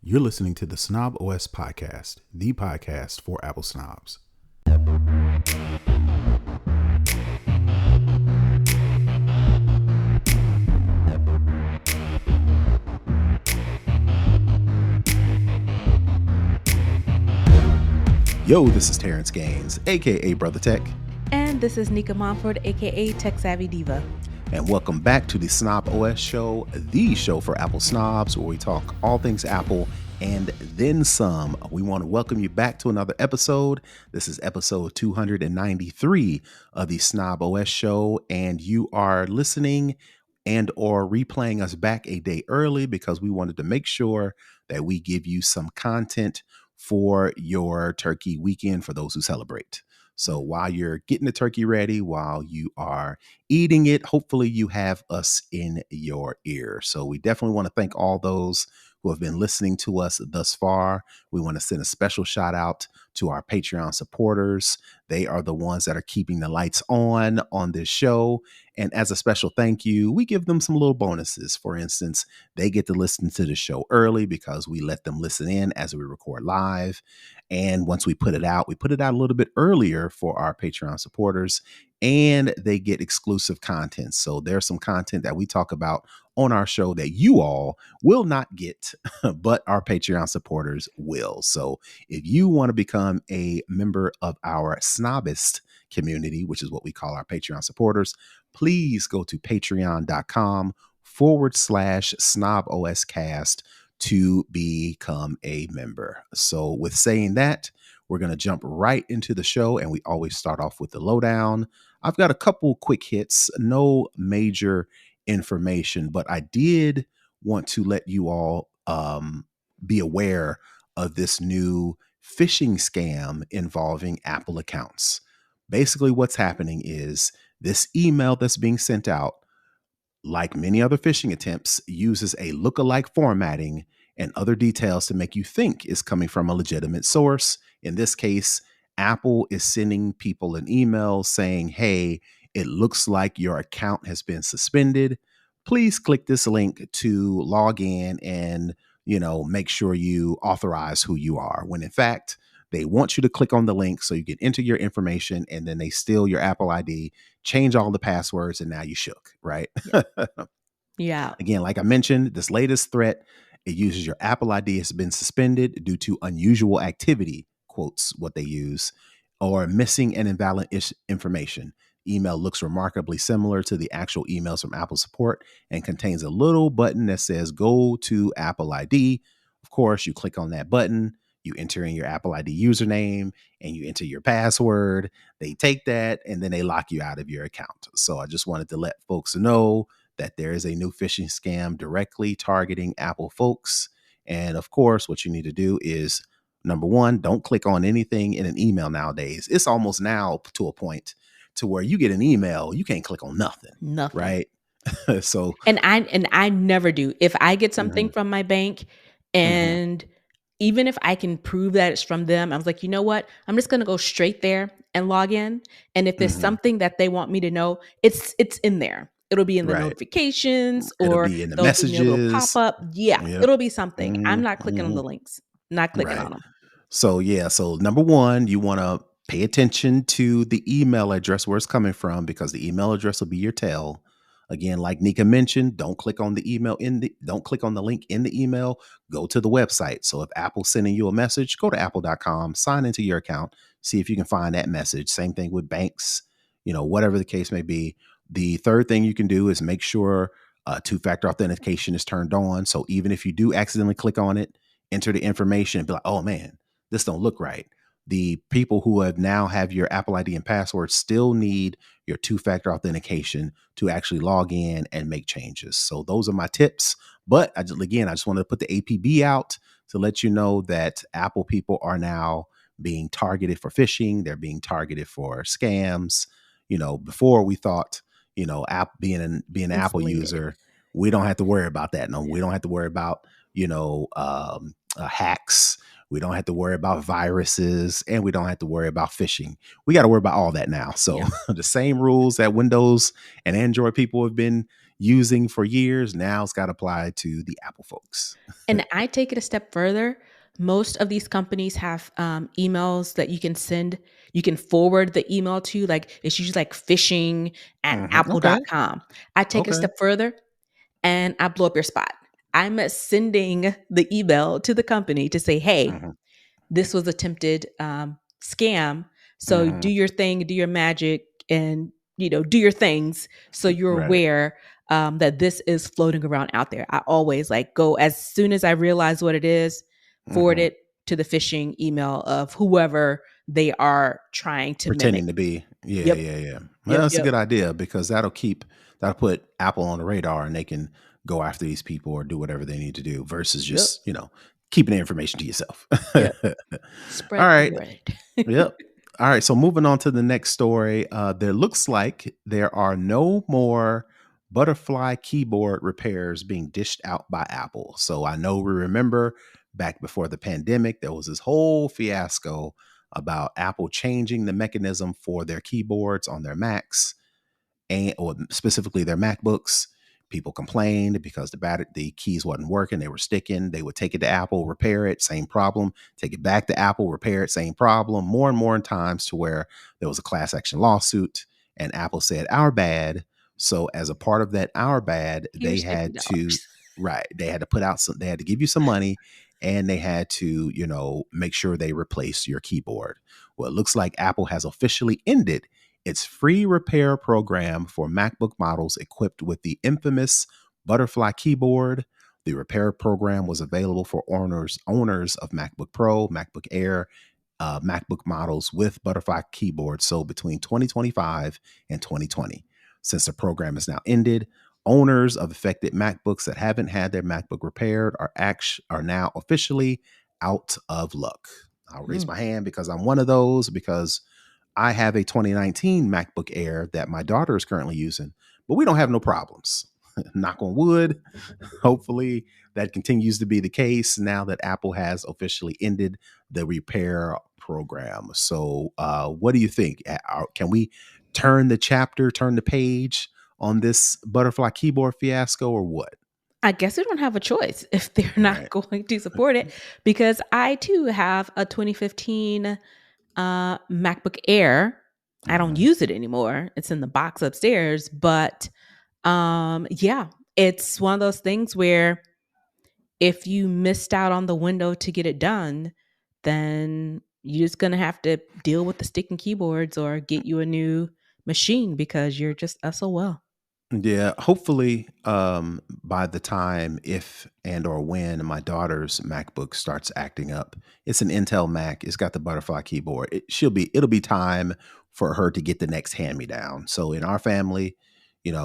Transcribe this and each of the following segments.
You're listening to the Snob OS podcast, the podcast for Apple snobs. Yo, this is Terrence Gaines, aka Brother Tech. And this is Nika Montford, aka Tech Savvy Diva. And welcome back to the Snob OS show, the show for Apple snobs, where we talk all things Apple and then some. We want to welcome you back to another episode. This is episode 293 of the Snob OS show, and you are listening and or replaying us back a day early because we wanted to make sure that we give you some content for your turkey weekend for those who celebrate. So while you're getting the turkey ready, while you are eating it, hopefully you have us in your ear. So we definitely want to thank all those who have been listening to us thus far. We want to send a special shout out to our Patreon supporters. They are the ones that are keeping the lights on this show. And as a special thank you, we give them some little bonuses. For instance, they get to listen to the show early because we let them listen in as we record live. And once we put it out a little bit earlier for our Patreon supporters, and they get exclusive content. So there's some content that we talk about on our show that you all will not get, but our Patreon supporters will. So if you want to become a member of our snobist community, which is what we call our Patreon supporters, please go to patreon.com/snoboscast to become a member. So with saying that, we're going to jump right into the show, and we always start off with the lowdown. I've got a couple quick hits, no major information, but I did want to let you all be aware of this new phishing scam involving Apple accounts. Basically, what's happening is this email that's being sent out, like many other phishing attempts, uses a lookalike formatting and other details to make you think it's coming from a legitimate source. In this case, Apple is sending people an email saying, hey, it looks like your account has been suspended. Please click this link to log in and, make sure you authorize who you are. When in fact, they want you to click on the link so you can enter your information, and then they steal your Apple ID, change all the passwords, and now you shook, right? Yeah. Again, like I mentioned, this latest threat, it uses your Apple ID has been suspended due to unusual activity, quotes what they use, or missing and invalid information. Email looks remarkably similar to the actual emails from Apple support and contains a little button that says go to Apple ID. Of course, you click on that button, you enter in your Apple ID username, and you enter your password. They take that and then they lock you out of your account. So I just wanted to let folks know that there is a new phishing scam directly targeting Apple folks. And of course, what you need to do is, number one, don't click on anything in an email nowadays. It's almost now to a point to where you get an email, you can't click on nothing. Right? So and I never do. If I get something from my bank, and even if I can prove that it's from them, I was like, you know what? I'm just going to go straight there and log in. And if there's something that they want me to know, it's in there. It'll be in the notifications, or it'll be in the messages. It'll pop up. Yeah, it'll be something. I'm not clicking on the links. Not clicking on them. So so number one, you want to pay attention to the email address where it's coming from, because the email address will be your tell. Again, like Nika mentioned, don't click on the don't click on the link in the email. Go to the website. So if Apple's sending you a message, go to apple.com, sign into your account, see if you can find that message. Same thing with banks, whatever the case may be. The third thing you can do is make sure two-factor authentication is turned on. So even if you do accidentally click on it, enter the information and be like, oh man, this don't look right. The people who have your Apple ID and password still need your two-factor authentication to actually log in and make changes. So those are my tips. But I just wanted to put the APB out to let you know that Apple people are now being targeted for phishing. They're being targeted for scams. Before we thought, being an Apple user, we don't have to worry about that. No, we don't have to worry about, hacks. We don't have to worry about viruses, and we don't have to worry about phishing. We got to worry about all that now. So the same rules that Windows and Android people have been, using for years. Now it's got to apply to the Apple folks. And I take it a step further. Most of these companies have emails that you can send. You can forward the email to, like it's usually like phishing at Okay. apple.com. I take it a Okay. step further and I blow up your spot. I'm sending the email to the company to say, hey, hmm this was attempted scam. So do hmm your thing, do your magic, and do your things so you're Right. aware that this is floating around out there. I always like go as soon as I realize what it is, forward hmm it to the phishing email of whoever they are trying to mimic. Pretending to be. Yeah, Yep, yeah, yeah. Well, yep, that's a yep, good idea because that'll put Apple on the radar and they can go after these people or do whatever they need to do versus yep, just, keeping the information to yourself. yep. All Spread the right. word. Yep. All right. So moving on to the next story. There looks like there are no more butterfly keyboard repairs being dished out by Apple. So I know we remember back before the pandemic, there was this whole fiasco about Apple changing the mechanism for their keyboards on their Macs and or specifically their MacBooks. People complained because the keys wasn't working, they were sticking. They would take it to Apple, repair it, same problem. Take it back to Apple, repair it, same problem. More and more in times to where there was a class action lawsuit, and Apple said our bad. So as a part of that our bad, they Here's had to $50. they had to put out some. They had to give you some money, and they had to make sure they replace your keyboard. Well, it looks like Apple has officially ended its free repair program for MacBook models equipped with the infamous butterfly keyboard. The repair program was available for owners of MacBook Pro, MacBook Air, MacBook models with butterfly keyboards sold between 2025 and 2020. Since the program is now ended, owners of affected MacBooks that haven't had their MacBook repaired are now officially out of luck. I'll raise Mm. my hand because I'm one of those, because I have a 2019 MacBook Air that my daughter is currently using, but we don't have no problems. Knock on wood. Hopefully that continues to be the case now that Apple has officially ended the repair program. So, what do you think? Can we turn the page on this butterfly keyboard fiasco, or what? I guess we don't have a choice if they're not Right. going to support it, because I too have a 2015 MacBook Air. I don't hmm use it anymore. It's in the box upstairs, but yeah, it's one of those things where if you missed out on the window to get it done, then you're just going to have to deal with the sticking keyboards or get you a new machine because you're just SOL. Yeah, hopefully, by the time if and or when my daughter's MacBook starts acting up, it's an Intel Mac. It's got the butterfly keyboard. It'll be time for her to get the next hand me down. So in our family,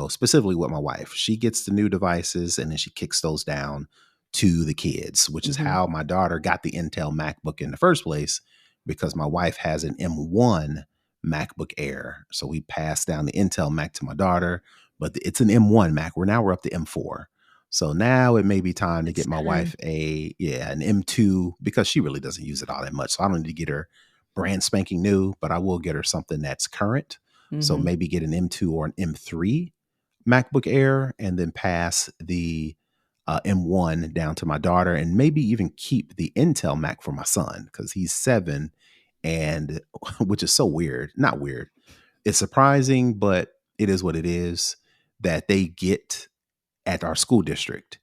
specifically with my wife, she gets the new devices and then she kicks those down to the kids, which is Hmm. how my daughter got the Intel MacBook in the first place, because my wife has an M1 MacBook Air. So we passed down the Intel Mac to my daughter, but it's an M1 Mac. We're up to M4. So now it may be time to It's get my time. wife an M2, because she really doesn't use it all that much. So I don't need to get her brand spanking new, but I will get her something that's current. So Hmm. maybe get an M2 or an M3 MacBook Air, and then pass the M1 down to my daughter, and maybe even keep the Intel Mac for my son because he's 7, and which is so weird. Not weird. It's surprising, but it is what it is, that they get at our school district.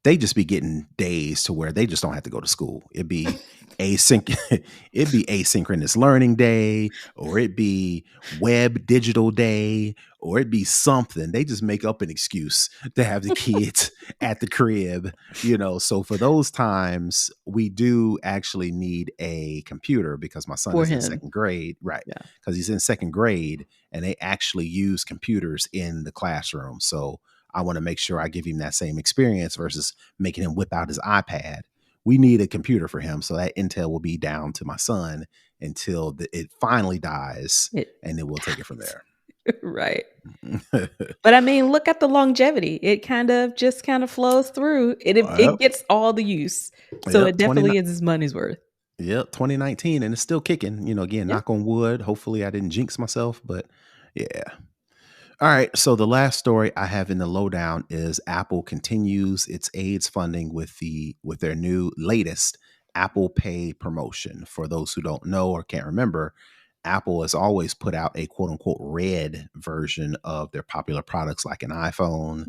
They just be getting days to where they just don't have to go to school. Async it'd be asynchronous learning day, or it'd be web digital day, or it'd be something. They just make up an excuse to have the kids at the crib, So for those times, we do actually need a computer because my son For is in him. second grade, right? Yeah. Because he's in second grade and they actually use computers in the classroom. So I want to make sure I give him that same experience versus making him whip out his iPad. We need a computer for him. So that Intel will be down to my son until it finally dies, It and then we'll take it from there. right. But I mean, look at the longevity. It kind of flows through. It Yep. gets all the use. So it Yep. definitely is his money's worth. Yep. 2019, and it's still kicking. Again, Yeah. knock on wood. Hopefully I didn't jinx myself, but yeah. All right. So the last story I have in the lowdown is Apple continues its AIDS funding with their new latest Apple Pay promotion. For those who don't know or can't remember, Apple has always put out a quote unquote red version of their popular products like an iPhone,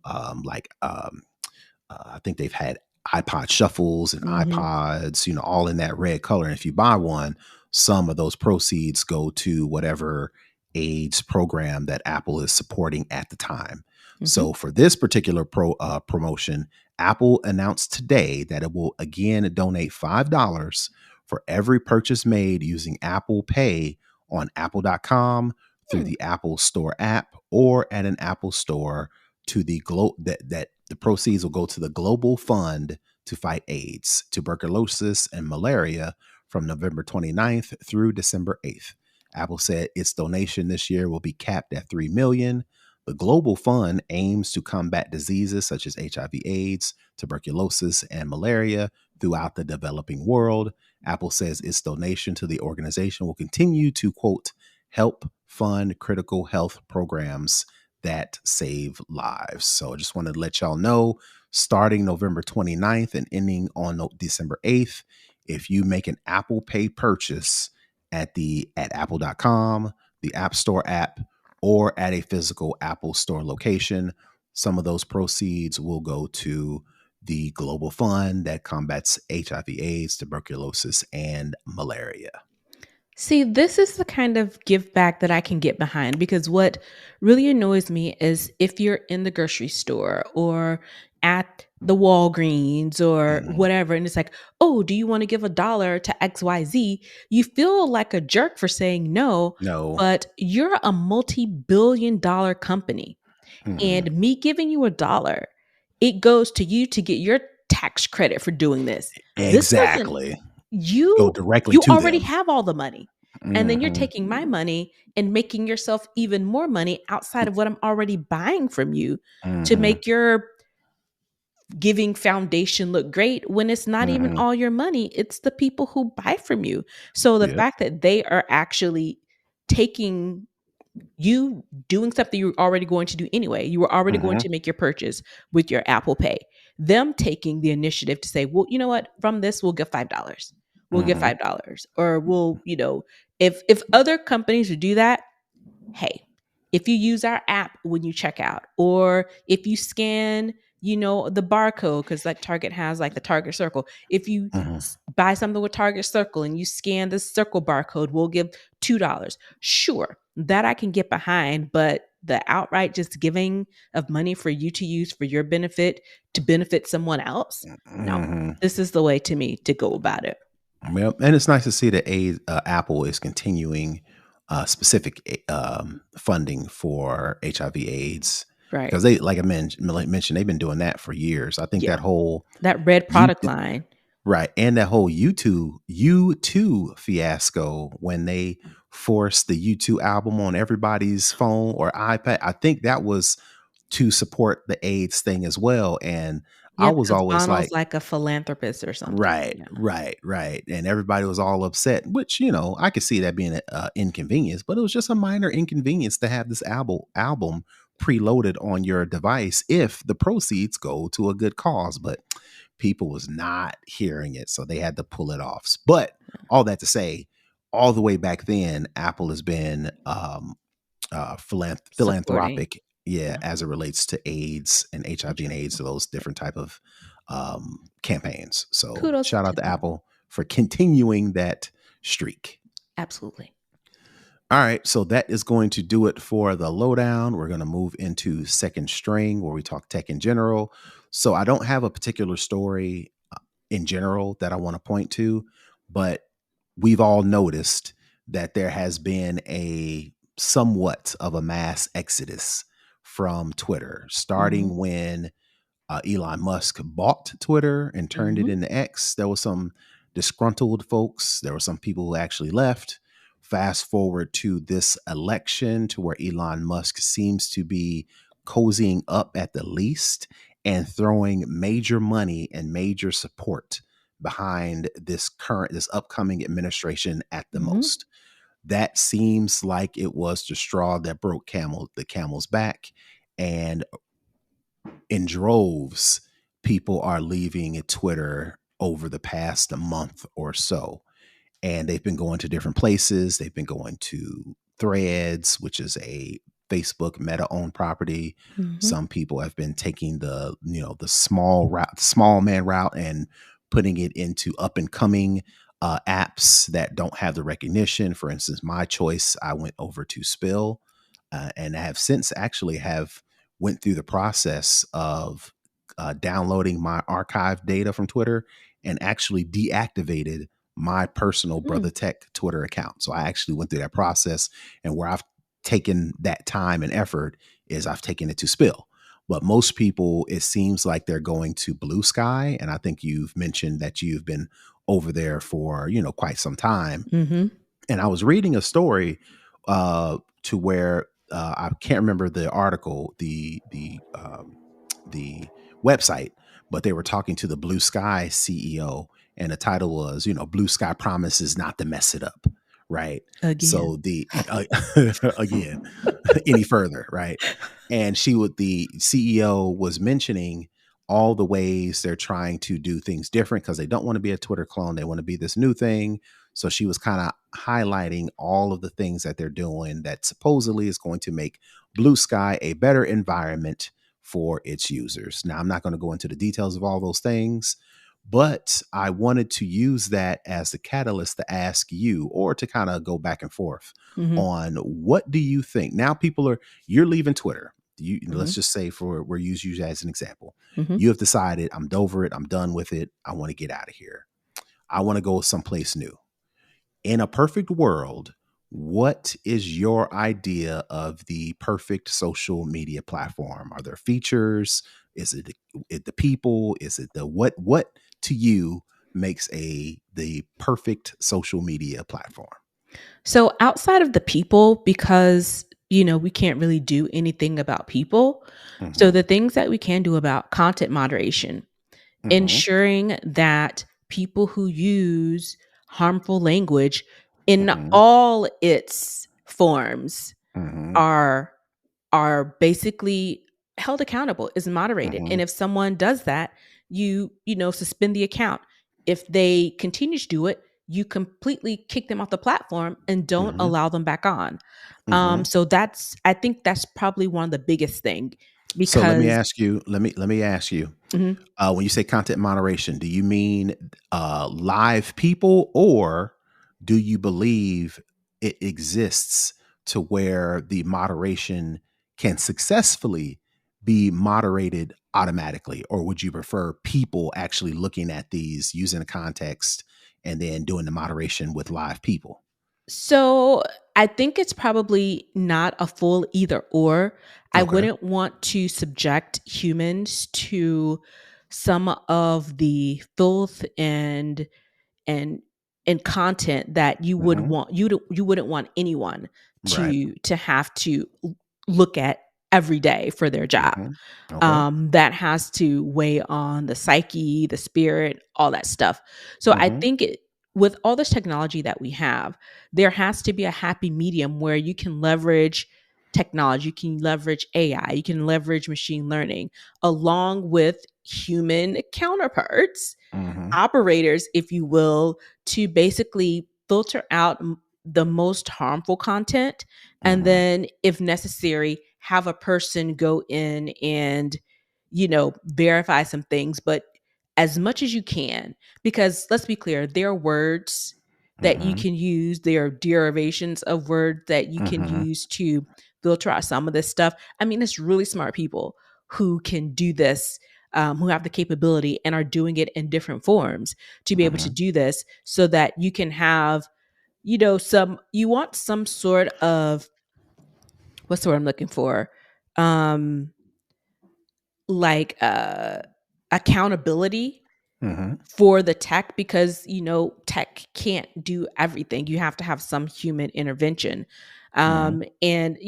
Mhm. like I think they've had iPod shuffles and Mhm. iPods, all in that red color. And if you buy one, some of those proceeds go to whatever AIDS program that Apple is supporting at the time. Mhm. So for this particular promotion, Apple announced today that it will again donate $5 for every purchase made using Apple Pay on apple.com, through Hmm. the Apple Store app, or at an Apple store, to that the proceeds will go to the Global Fund to fight AIDS, tuberculosis, and malaria from November 29th through December 8th. Apple said its donation this year will be capped at 3 million. The Global Fund aims to combat diseases such as HIV, AIDS, tuberculosis, and malaria throughout the developing world. Apple says its donation to the organization will continue to, quote, help fund critical health programs that save lives. So I just wanted to let y'all know, starting November 29th and ending on December 8th, if you make an Apple Pay purchase at apple.com, the App Store app, or at a physical Apple Store location, some of those proceeds will go to the Global Fund that combats HIV, AIDS, tuberculosis, and malaria. See, this is the kind of give back that I can get behind because what really annoys me is if you're in the grocery store or at the Walgreens or Mhm. whatever, and it's like, oh, do you want to give $1 to XYZ? You feel like a jerk for saying no, No. but you're a multi-billion-dollar company. Mhm. And me giving you $1, it goes to you to get your tax credit for doing this. This doesn't Exactly. Go you directly you to already them. have all the money. And then you're Mhm. taking my money and making yourself even more money outside of what I'm already buying from you to Mhm. make your giving foundation look great when it's not even Mhm. all your money, it's the people who buy from you. So the Yep. fact that they are actually taking you doing something you were already going to do anyway. You were already going Mhm. to make your purchase with your Apple Pay. Them taking the initiative to say, well, you know what? From this, we'll give $5. We'll give Mhm. $5. Or we'll, if other companies would do that, hey, if you use our app when you check out, or if you scan, the barcode, because like Target has like the Target Circle. If you Mhm. buy something with Target Circle and you scan the Circle barcode, we'll give $2. Sure, that I can get behind, but the outright just giving of money for you to use for your benefit to benefit someone else, no. Mhm. This is the way to me to go about it. Yep, and it's nice to see that Apple is continuing specific funding for HIV/AIDS, Right. because they, like I mentioned, they've been doing that for years. I think Yeah. that whole That red you product line. right, and that whole U2 fiasco when they forced the U2 album on everybody's phone or iPad. I think that was to support the AIDS thing as well. And I Yeah, was because always Bono's like, like a philanthropist or something. right, Yeah. right, right. And everybody was all upset, which, I could see that being an inconvenience, but it was just a minor inconvenience to have this album preloaded on your device if the proceeds go to a good cause. But people was not hearing it, so they had to pull it off. But all that to say, all the way back then, Apple has been Supporting. philanthropic, yeah, Yeah. as it relates to AIDS and HIV and AIDS, HIV. to those Yeah. different type of campaigns. So Kudos shout to out to them. Apple for continuing that streak. Absolutely. All right, so that is going to do it for the lowdown. We're going to move into second string where we talk tech in general. So I don't have a particular story in general that I want to point to, but we've all noticed that there has been a somewhat of a mass exodus from Twitter, Mhm. starting when Elon Musk bought Twitter and turned it Mhm. into X. There was some disgruntled folks. There were some people who actually left. Fast forward to this election, to where Elon Musk seems to be cozying up at the least and throwing major money and major support behind this upcoming administration at the Mhm. most. that seems like it was the straw that broke the camel's back. And in droves, people are leaving Twitter over the past month or so. And they've been going to different places. They've been going to Threads, which is a Facebook Meta owned property. Mhm. Some people have been taking the small man route, and putting it into up and coming apps that don't have the recognition. For instance, my choice, I went over to Spill, and I have since actually have went through the process of downloading my archive data from Twitter and actually deactivated my personal Mm. Brother Tech Twitter account. So I actually went through that process, and where I've taken that time and effort is I've taken it to Spill. But most people, it seems like they're going to Blue Sky. And I think you've mentioned that you've been over there for, quite some time. Mhm. And I was reading a story to where I can't remember the article, the website, but they were talking to the Blue Sky CEO, and the title was, Blue Sky promises not to mess it up, right? Again. So the again, any further, right? And the CEO was mentioning all the ways they're trying to do things different because they don't want to be a Twitter clone. They want to be this new thing. So she was kind of highlighting all of the things that they're doing that supposedly is going to make Blue Sky a better environment for its users. Now, I'm not going to go into the details of all those things, but I wanted to use that as the catalyst to ask you, or to kind of go back and forth Mhm. on, what do you think? Now, you're leaving Twitter. Let's Mhm. just say, we're use you as an example. Mhm. You have decided, I'm over it. I'm done with it. I want to get out of here. I want to go someplace new. In a perfect world, what is your idea of the perfect social media platform? Are there features? Is it the people? Is it the what to you makes the perfect social media platform? So outside of the people, because we can't really do anything about people. So Mhm. the things that we can do about content moderation, Mhm. ensuring that people who use harmful language in Mhm. all its forms Mhm. are are basically held accountable, is moderated. And Mhm. if someone does that, suspend the account. If they continue to do it, you completely kick them off the platform and don't Mhm. allow them back on. Mhm. So I think that's probably one of the biggest thing So let me because ask you, let me ask you, Mhm. when you say content moderation, do you mean live people, or do you believe it exists to where the moderation can successfully be moderated automatically? Or would you prefer people actually looking at these, using the context, and then doing the moderation with live people? So I think it's probably not a full either or. I Okay. wouldn't want to subject humans to some of the filth and and content that Hmm. you wouldn't want anyone Right. to have to look at every day for their job. Hmm. Okay. That has to weigh on the psyche, the spirit, all that stuff. So I Hmm. think with all this technology that we have, there has to be a happy medium where you can leverage technology, you can leverage AI, you can leverage machine learning along with human counterparts, Hmm. operators, if you will, to basically filter out the most harmful content. And Hmm. then, if necessary, have a person go in and, verify some things, but as much as you can, because let's be clear, there are words that you Hmm. can use, there are derivations of words that you can Hmm. use to filter out some of this stuff. I mean, it's really smart people who can do this, who have the capability and are doing it in different forms to be able to Hmm. do this so that you can have, you want some sort of, what's the word I'm looking for? Um, like accountability Hmm. for the tech because tech can't do everything. You have to have some human intervention. Hmm. And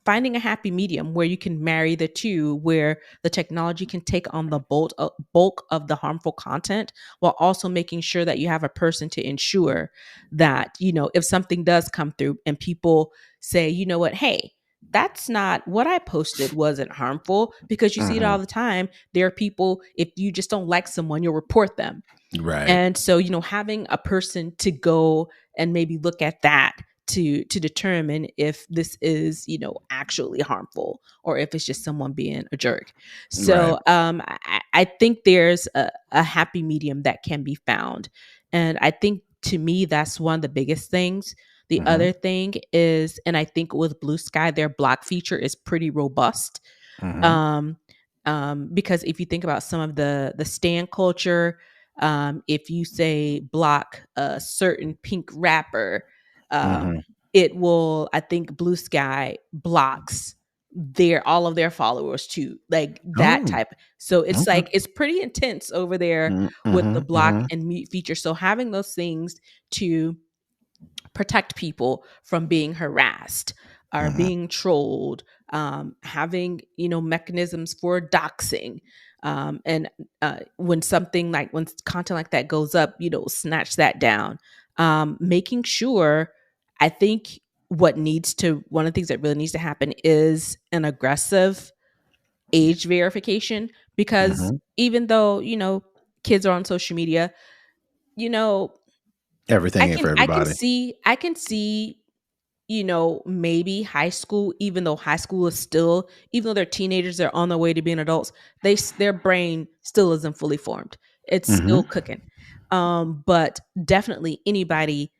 finding a happy medium where you can marry the two, where the technology can take on the bulk of the harmful content, while also making sure that you have a person to ensure that, if something does come through and people say, you know what, hey, that's not what I posted wasn't harmful, because you see it Mm-hmm. all the time. There are people, if you just don't like someone, you'll report them. Right. And so, having a person to go and maybe look at that to determine if this is, actually harmful, or if it's just someone being a jerk. Right. So I think there's a happy medium that can be found. And I think, to me, that's one of the biggest things. The Mm-hmm. other thing is, and I think with Blue Sky, their block feature is pretty robust. Mm-hmm. Um, because if you think about some of the stan culture, if you say block a certain pink rapper, Mm-hmm. it will, I think Blue Sky blocks all of their followers too, like that Oh, type. So it's okay. like, it's pretty intense over there with Mm-hmm. the block Mm-hmm. and mute feature. So having those things to protect people from being harassed or Mm-hmm. being trolled, having, mechanisms for doxing, and when content like that goes up, snatch that down. Making sure, I think, one of the things that really needs to happen is an aggressive age verification, because Mm-hmm. even though, kids are on social media, you know Everything ain't for I can everybody. see maybe high school, even though high school is still, even though they're teenagers, they're on their way to being adults, their brain still isn't fully formed. It's Mm-hmm. still cooking. But definitely anybody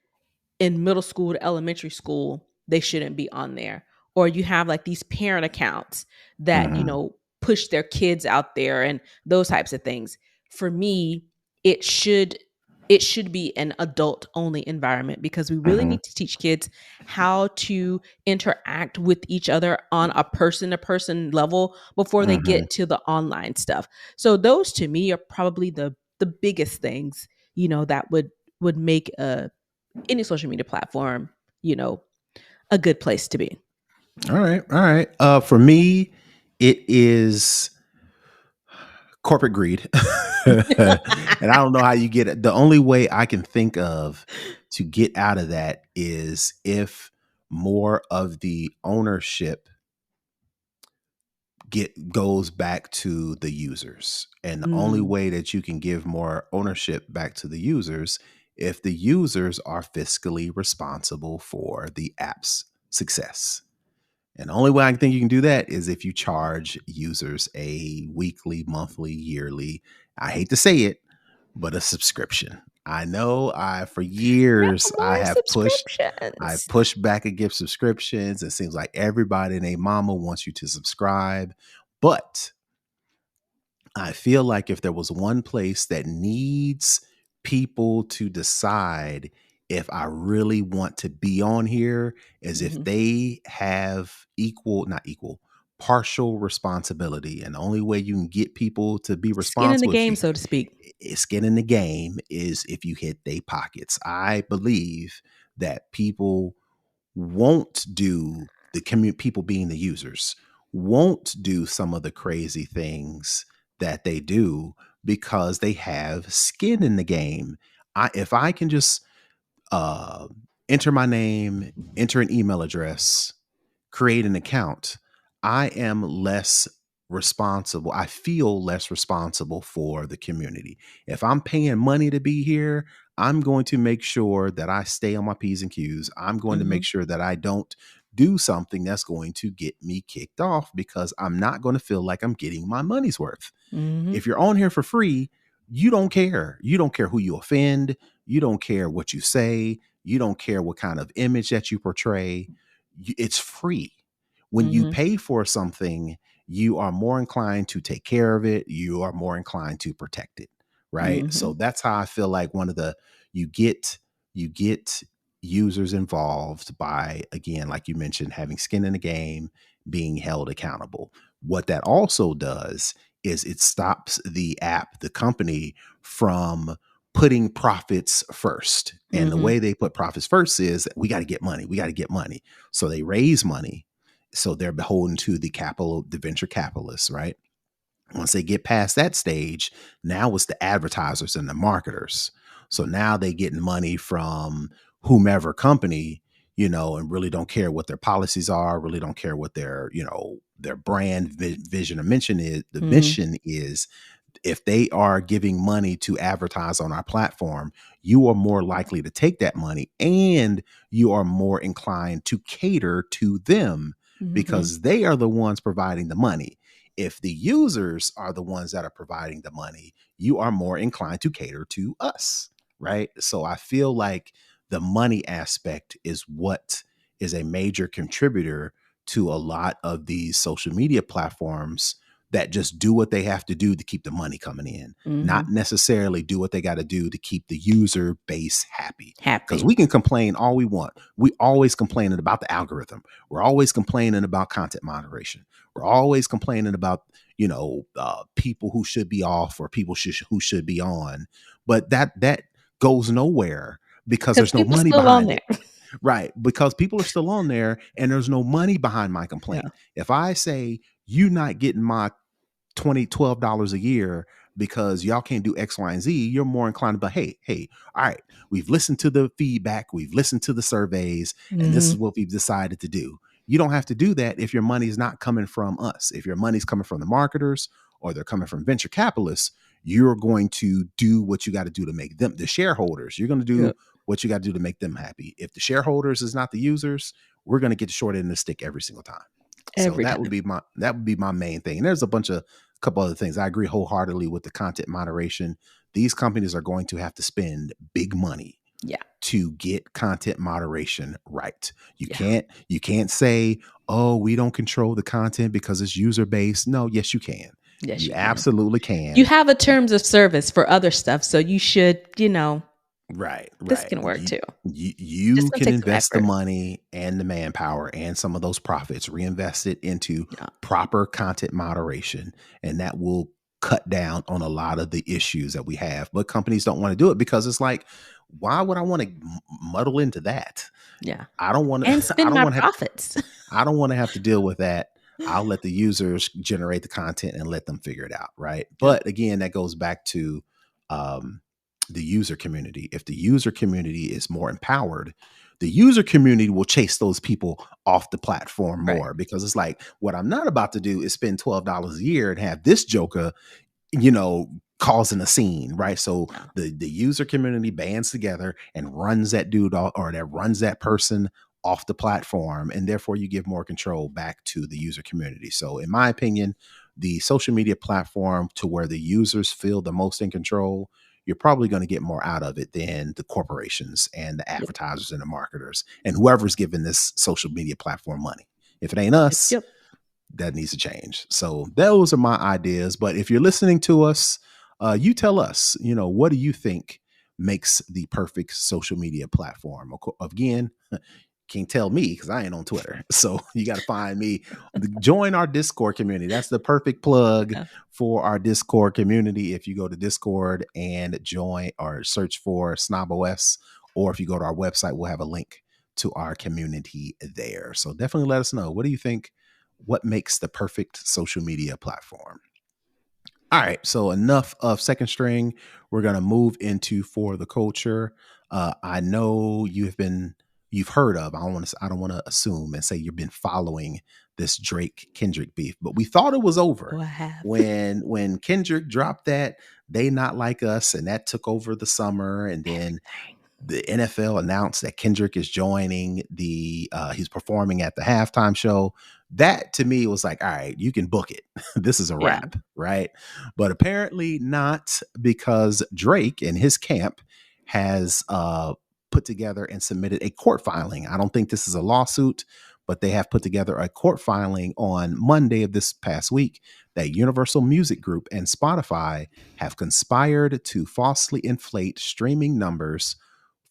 in middle school to elementary school, they shouldn't be on there. Or you have like these parent accounts that, Mm-hmm. push their kids out there and those types of things. For me, it should it should be an adult only environment, because we really Mm-hmm. need to teach kids how to interact with each other on a person to person level before they Mm-hmm. get to the online stuff. So those, to me, are probably the biggest things, that would make any social media platform, you know, a good place to be. All right. All right. For me, it is corporate greed. And I don't know how you get it. The only way I can think of to get out of that is if more of the ownership goes back to the users. And the only Mm, way that you can give more ownership back to the users, if the users are fiscally responsible for the app's success. And the only way I think you can do that is if you charge users a weekly, monthly, yearly, I hate to say it, but a subscription. I know for no years more I subscriptions. pushed back against subscriptions. It seems like everybody and their mama wants you to subscribe. But I feel like if there was one place that needs people to decide if I really want to be on here, is if Hmm. they have not equal, partial responsibility. And the only way you can get people to be Skin in the responsible, if game, you so to speak. skin in the game, is if you hit their pockets. I believe that people won't do people being the users won't do some of the crazy things that they do because they have skin in the game. If I can just uh, enter my name, enter an email address, create an account, I am less responsible. I feel less responsible for the community. If I'm paying money to be here, I'm going to make sure that I stay on my P's and Q's. I'm going to make Hmm. sure that I don't do something that's going to get me kicked off, because I'm not going to feel like I'm getting my money's worth. Hmm. If you're on here for free, you don't care. You don't care who you offend. You don't care what you say. You don't care what kind of image that you portray. It's free. When you Hmm. pay for something, you are more inclined to take care of it. You are more inclined to protect it. Right. Hmm. So that's how I feel like you get, you get users involved by, again, like you mentioned, having skin in the game, being held accountable. What that also does is it stops the company from putting profits first. And the Hmm. way they put profits first is, we got to get money. We got to get money. So they raise money. So they're beholden to the venture capitalists, right? Once they get past that stage, now it's the advertisers and the marketers. So now they getting money from whomever company, and really don't care what their policies are, really don't care what their brand vision or mission is. The mission is, if they are giving money to advertise on our platform, you are more likely to take that money, and you are more inclined to cater to them because they are the ones providing the money. If the users are the ones that are providing the money, you are more inclined to cater to us, right? So I feel like the money aspect is what is a major contributor to a lot of these social media platforms that just do what they have to do to keep the money coming in, not necessarily do what they got to do to keep the user base happy. Because we can complain all we want. We always complaining about the algorithm. We're always complaining about content moderation. We're always complaining about, people who should be off or people who should be on. But that goes nowhere because there's no money behind it. Right. Because people are still on there and there's no money behind my complaint. Yeah. If I say you not getting my $12 a year because y'all can't do X, Y, and Z, you're more inclined to be, hey, all right, we've listened to the feedback, we've listened to the surveys, and this is what we've decided to do. You don't have to do that if your money's not coming from us. If your money's coming from the marketers or they're coming from venture capitalists, you're going to do what you got to do to make them, the shareholders, you're going to do what you got to do to make them happy. If the shareholders is not the users, we're going to get the short end of the stick every single time. That would be my main thing. And there's a couple other things. I agree wholeheartedly with the content moderation. These companies are going to have to spend big money to get content moderation right. You can't say, oh, we don't control the content because it's user based. No, yes, you can. Yes, you absolutely can. You have a terms of service for other stuff. So you should, Right. This can work too. You can invest the money and the manpower and some of those profits, reinvest it into proper content moderation, and that will cut down on a lot of the issues that we have. But companies don't want to do it because it's like, why would I want to muddle into that? Yeah, I don't want to. And spend my profits. I don't want to have to deal with that. I'll let the users generate the content and let them figure it out. Right. But again, that goes back to the user community. If the user community is more empowered, the user community will chase those people off the platform more because it's like, what I'm not about to do is spend $12 a year and have this joker, causing a scene, right? So the user community bands together and runs that dude or that runs that person off the platform, and therefore you give more control back to the user community. So in my opinion, the social media platform to where the users feel the most in control, you're probably going to get more out of it than the corporations and the advertisers and the marketers and whoever's giving this social media platform money. If it ain't us, that needs to change. So those are my ideas. But if you're listening to us, you tell us, what do you think makes the perfect social media platform? Again, can't tell me because I ain't on Twitter. So you got to find me. Join our Discord community. That's the perfect plug for our Discord community. If you go to Discord and join or search for SnobOS, or if you go to our website, we'll have a link to our community there. So definitely let us know. What do you think? What makes the perfect social media platform? All right. So enough of second string. We're going to move into For the Culture. I know you've heard of, I don't want to assume and say you've been following this Drake Kendrick beef, but we thought it was over when Kendrick dropped that They Not Like Us, and that took over the summer. And then the NFL announced that Kendrick is joining he's performing at the halftime show. That to me was like, all right, you can book it. This is a wrap, right? But apparently not, because Drake and his camp has put together and submitted a court filing. I don't think this is a lawsuit, but they have put together a court filing on Monday of this past week that Universal Music Group and Spotify have conspired to falsely inflate streaming numbers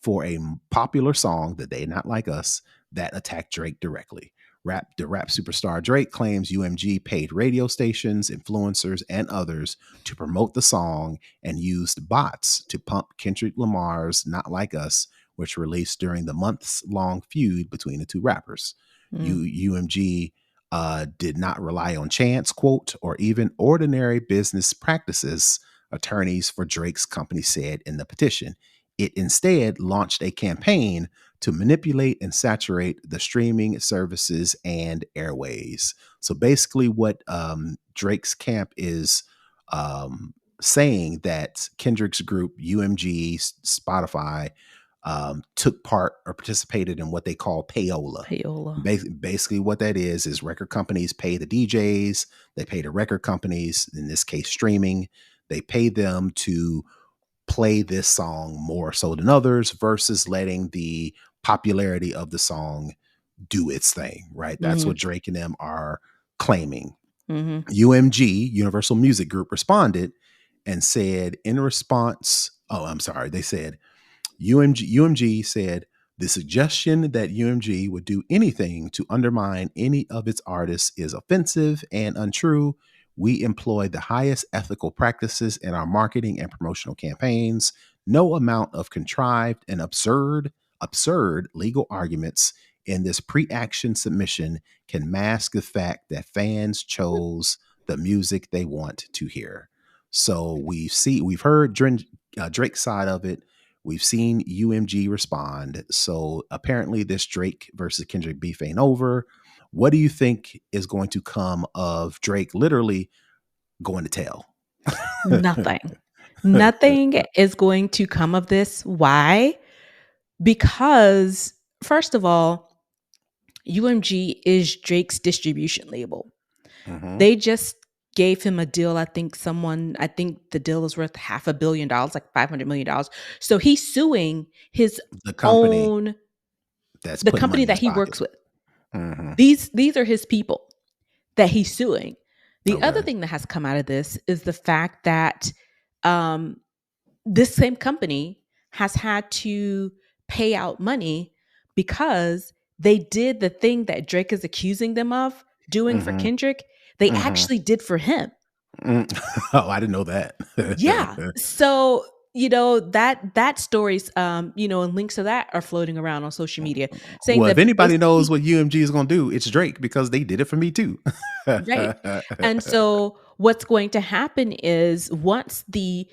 for a popular song, that They Not Like Us, that attacked Drake directly. The rap superstar Drake claims UMG paid radio stations, influencers, and others to promote the song and used bots to pump Kendrick Lamar's Not Like Us, which released during the months-long feud between the two rappers. UMG did not rely on chance, quote, or even ordinary business practices, attorneys for Drake's company said in the petition. It instead launched a campaign to manipulate and saturate the streaming services and airways. So basically, what Drake's camp is saying that Kendrick's group, UMG, Spotify, took part or participated in what they call payola. Basically, what that is record companies pay the DJs, they pay the record companies, in this case, streaming, they pay them to play this song more so than others versus letting the popularity of the song do its thing, right? That's what Drake and them are claiming. UMG, Universal Music Group, responded and said in response, they said, UMG said the suggestion that UMG would do anything to undermine any of its artists is offensive and untrue. We employ the highest ethical practices in our marketing and promotional campaigns. No amount of contrived and absurd legal arguments in this pre-action submission can mask the fact that fans chose the music they want to hear. So we've heard Drake's side of it. We've seen UMG respond. So apparently this Drake versus Kendrick beef ain't over. What do you think is going to come of Drake literally going to tell? Nothing is going to come of this. Why? Because, first of all, UMG is Drake's distribution label. They just gave him a deal. I think the deal is worth $500 million, like $500 million. So he's suing the company that he works with. These are his people that he's suing. The other thing that has come out of this is the fact that this same company has had to pay out money because they did the thing that Drake is accusing them of doing for Kendrick. They actually did for him. Oh, I didn't know that. Yeah. So, that stories, and links to that are floating around on social media saying if anybody knows what UMG is going to do, it's Drake, because they did it for me too. Right. And so what's going to happen is once the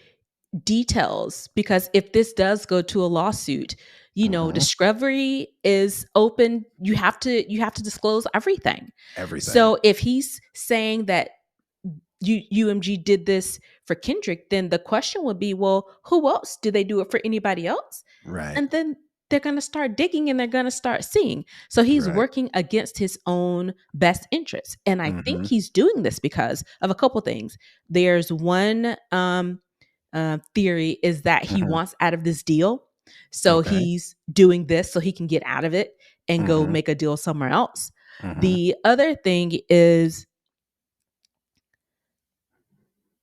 details, because if this does go to a lawsuit, discovery is open. You have to disclose everything. So if he's saying that UMG did this for Kendrick, then the question would be, well, who else? Did they do it for anybody else? Right. And then they're going to start digging and they're going to start seeing. So he's working against his own best interests. And I think he's doing this because of a couple things. There's one theory is that he wants out of this deal. So he's doing this so he can get out of it and go make a deal somewhere else. The other thing is,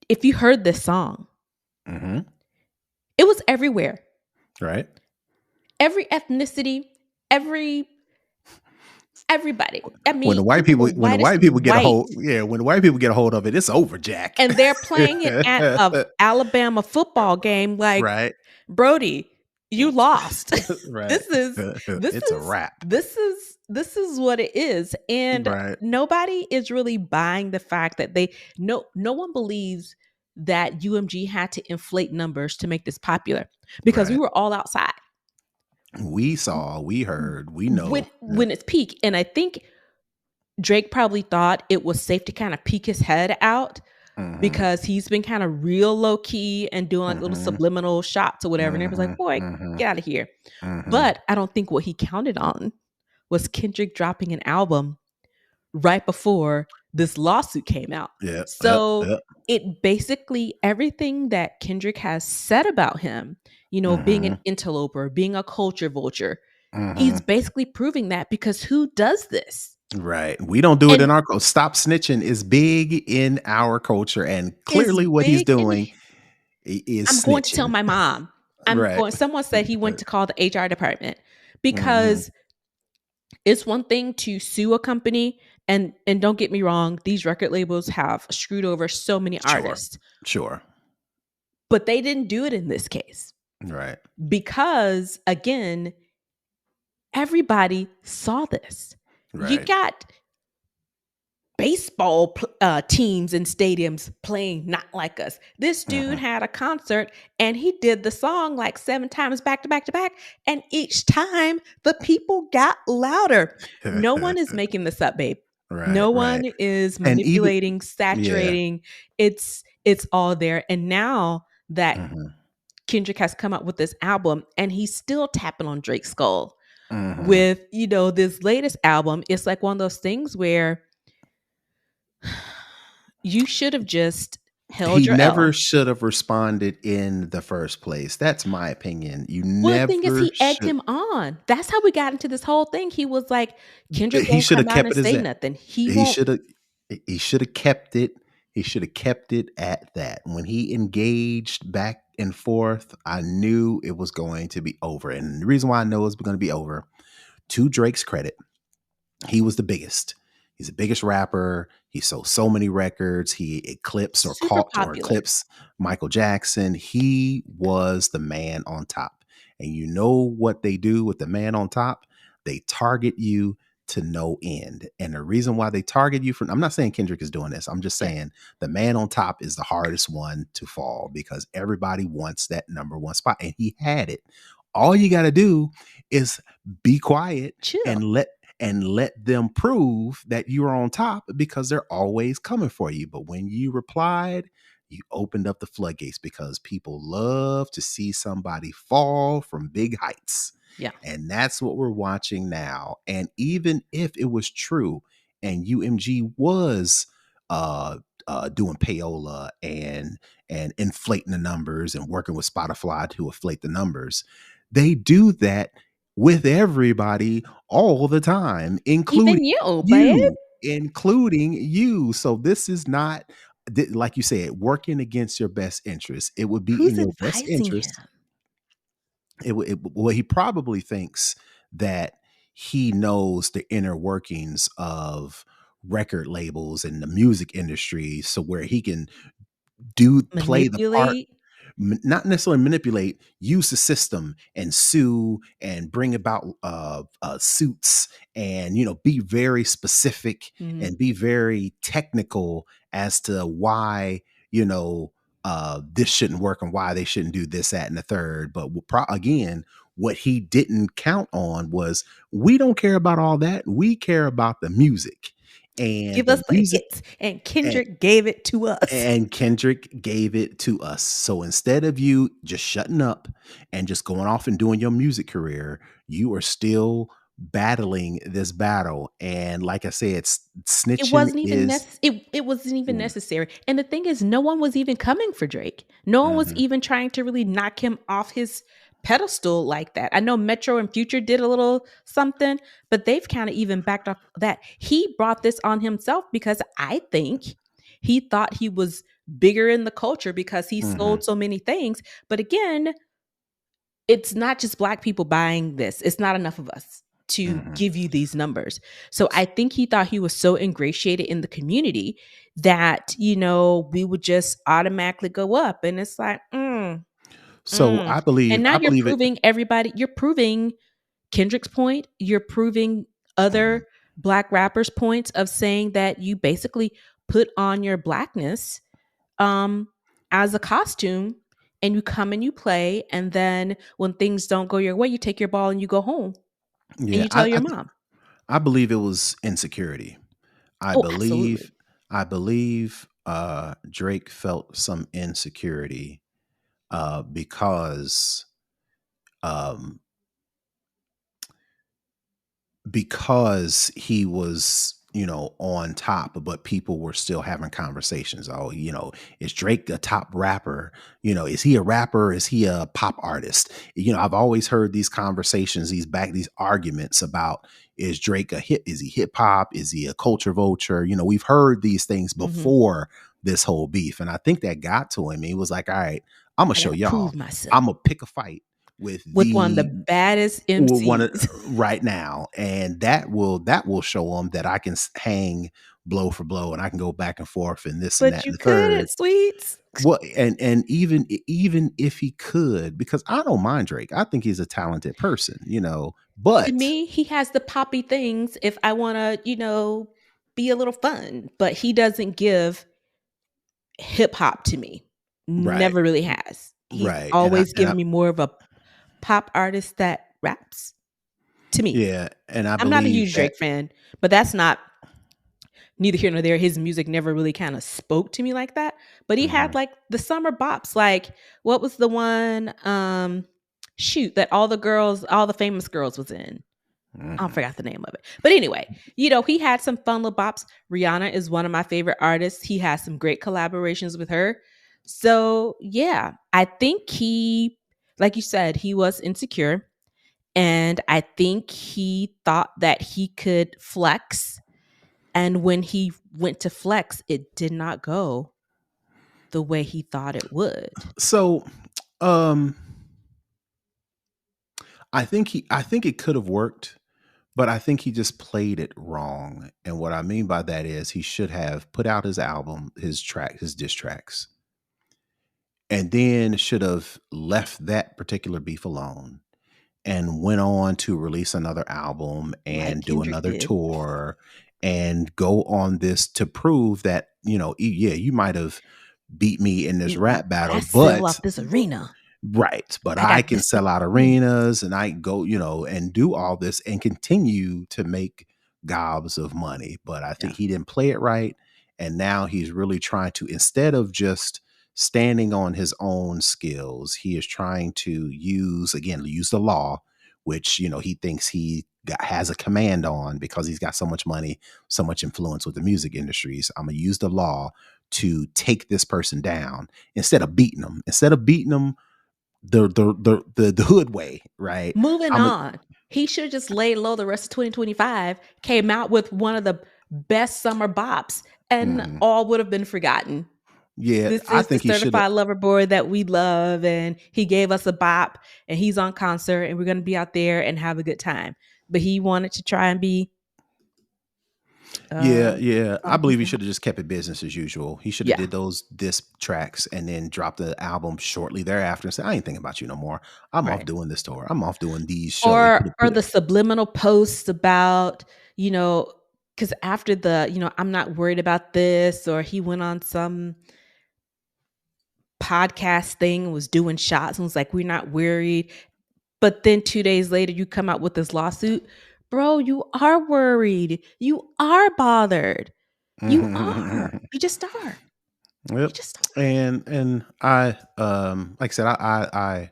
if you heard this song, it was everywhere. Right. Every ethnicity, everybody. I mean, when the white people get a hold of it, it's over, Jack. And they're playing it at a Alabama football game. Like, right. Brody, you lost. Right. It's a wrap. This is what it is. And nobody is really buying the fact that no one believes that UMG had to inflate numbers to make this popular, because we were all outside. We saw, we heard, we know when it's peak. And I think Drake probably thought it was safe to kind of peek his head out, because he's been kind of real low key and doing like little subliminal shots or whatever. And everyone's like, boy, get out of here. But I don't think what he counted on was Kendrick dropping an album right before this lawsuit came out. So it basically, everything that Kendrick has said about him, being an interloper, being a culture vulture, he's basically proving that, because who does this? Right. We don't do it in our culture. Stop snitching is big in our culture. And clearly what he's doing is I'm going to tell my mom. Someone said he went to call the HR department, because it's one thing to sue a company. And don't get me wrong, these record labels have screwed over so many artists. Sure. But they didn't do it in this case. Right. Because, again, everybody saw this. Right. You got baseball teams and stadiums playing Not Like Us. This dude Mhm. had a concert and he did the song like 7 times back to back to back. And each time the people got louder. No one is making this up, babe. Right, No right. one is And even manipulating, yeah. saturating. It's all there. And now that Mhm. Kendrick has come out with this album and he's still tapping on Drake's skull Mhm. with, this latest album, it's like one of those things where you should have just held He your never L. should have responded in the first place. That's my opinion. You Well, the thing is never he egged should. him on. That's how we got into this whole thing. He was like, "Kendrick He won't should come have out kept and it as say that. nothing. He He won't." should have he should have kept it. He should have kept it at that. When he engaged back and forth, I knew it was going to be over. And the reason why I know it's going to be over, to Drake's credit, he was the biggest. He's the biggest rapper. He sold so many records. He eclipsed or Super caught or popular. eclipsed Michael Jackson. He was the man on top. And you know what they do with the man on top? They target you to no end. And the reason why they target you I'm not saying Kendrick is doing this. I'm just Yeah. saying the man on top is the hardest one to fall because everybody wants that number one spot. And he had it. All you got to do is be quiet Chill. and let them prove that you are on top because they're always coming for you. But when you replied, you opened up the floodgates because people love to see somebody fall from big heights. Yeah. And that's what we're watching now. And even if it was true and UMG was doing payola and inflating the numbers and working with Spotify to inflate the numbers, they do that with everybody all the time, Even you, babe. including you. So this is not like you said, working against your best interest. It would be Who's in your best advising him? interest. Well, he probably thinks that he knows the inner workings of record labels and the music industry, so where he can play the part, Manipulate. not necessarily manipulate, use the system and sue and bring about suits and be very specific Mhm. and be very technical as to why you know this shouldn't work and why they shouldn't do this, that, and the third. But again, what he didn't count on was we don't care about all that. We care about the music and Give the us the music. hits. And Kendrick gave it to us. And Kendrick gave it to us. So instead of you just shutting up and just going off and doing your music career, you are still battling this battle. And like I said, It snitching wasn't even is. it wasn't even Mm, necessary, and the thing is, no one was even coming for Drake. No one was mhm, even trying to really knock him off his pedestal like that. I know Metro and Future did a little something, but they've kinda even backed off that. He brought this on himself because I think he thought he was bigger in the culture because he mhm, sold so many things, but again, it's not just Black people buying this. It's not enough of us to mhm. give you these numbers. So I think he thought he was so ingratiated in the community that, we would just automatically go up. And it's like, So mm. And now I you're believe it. proving you're proving Kendrick's point. You're proving Mhm. other Black rappers' points of saying that you basically put on your Blackness um, as a costume and you come and you play. And then when things don't go your way, you take your ball and you go home and Yeah, you tell your mom. I believe it was insecurity. I Oh, absolutely. believe I believe Drake felt some insecurity because um he was on top, but people were still having conversations. Oh, is Drake a top rapper? Is he a rapper? Is he a pop artist? I've always heard these conversations, these arguments about, is Drake is he hip hop? Is he a culture vulture? We've heard these things Mhm. before this whole beef, and I think that got to him. He was like, all right, I'm gonna I show gotta y'all. prove myself I'm gonna pick a fight with with one of the the baddest one MCs. right now, and that will show them that I can hang blow for blow, and I can go back and forth and this and But that you and the couldn't, third. sweets. Well, and even if he could, because I don't mind Drake, I think he's a talented person, To but me, he has the poppy things if I wanna, be a little fun, but he doesn't give hip hop to me. Right. Never really has. He's Right. always And I given me more of a pop artist that raps to me. yeah, and I I'm not a believe huge that Drake fan, but that's not neither here nor there. His music never really kind of spoke to me like that. But he had mhm, like the summer bops. Like what was the one shoot that all the famous girls was in? I mhm. forgot the name of it. But anyway, he had some fun little bops. Rihanna is one of my favorite artists. He has some great collaborations with her. So yeah, I think like you said, he was insecure. And I think he thought that he could flex. And when he went to flex, it did not go the way he thought it would. So, um, I think it could have worked, but I think he just played it wrong. And what I mean by that is he should have put out his album, his diss tracks, and then should have left that particular beef alone and went on to release another album Like and do Kendrick another did. tour and go on this to prove that, yeah, you might have beat me in this rap But battle, I sell but out this arena. right, but I I got can this sell out arena. arenas and I can go, and do all this and continue to make gobs of money. But I think Yeah. he didn't play it right. And now he's really trying to, instead of just standing on his own skills, he is trying to use the law, which, he thinks has a command on because he's got so much money, so much influence with the music industries. I'm going to use the law to take this person down instead of beating them. Instead of beating them the hood way, right? Moving I'm a on. He should have just laid low the rest of 2025, came out with one of the best summer bops, and mhm. all would have been forgotten. Yeah, This I is the think he should have. certified lover boy that we love, and he gave us a bop, and he's on concert, and we're going to be out there and have a good time. But he wanted to try and be Yeah, yeah. I believe he something. should have just kept it business as usual. He should have Yeah, did those disc tracks and then dropped the album shortly thereafter and said, I ain't thinking about you no more. I'm off right. doing this tour. I'm off doing these shows. Or the subliminal posts about, you know, because after I'm not worried about this, or he went on some podcast thing, was doing shots and was like, we're not worried. But then 2 days later, you come out with this lawsuit. Bro, you are worried. You are bothered. You are. Mhm. You just are. You Yep. just are. And I like I said, I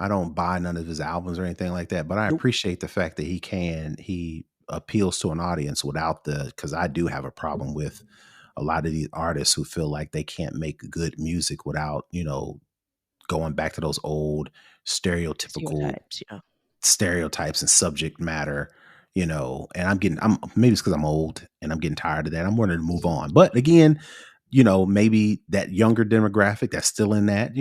don't buy none of his albums or anything like that, but I Nope. appreciate the fact that he appeals to an audience without because I do have a problem with a lot of these artists who feel like they can't make good music without, going back to those old stereotypical Stereotypes. Yeah. stereotypes and subject matter, and I'm maybe it's because I'm old and I'm getting tired of that. I'm wanting to move on. But again, maybe that younger demographic that's still in that,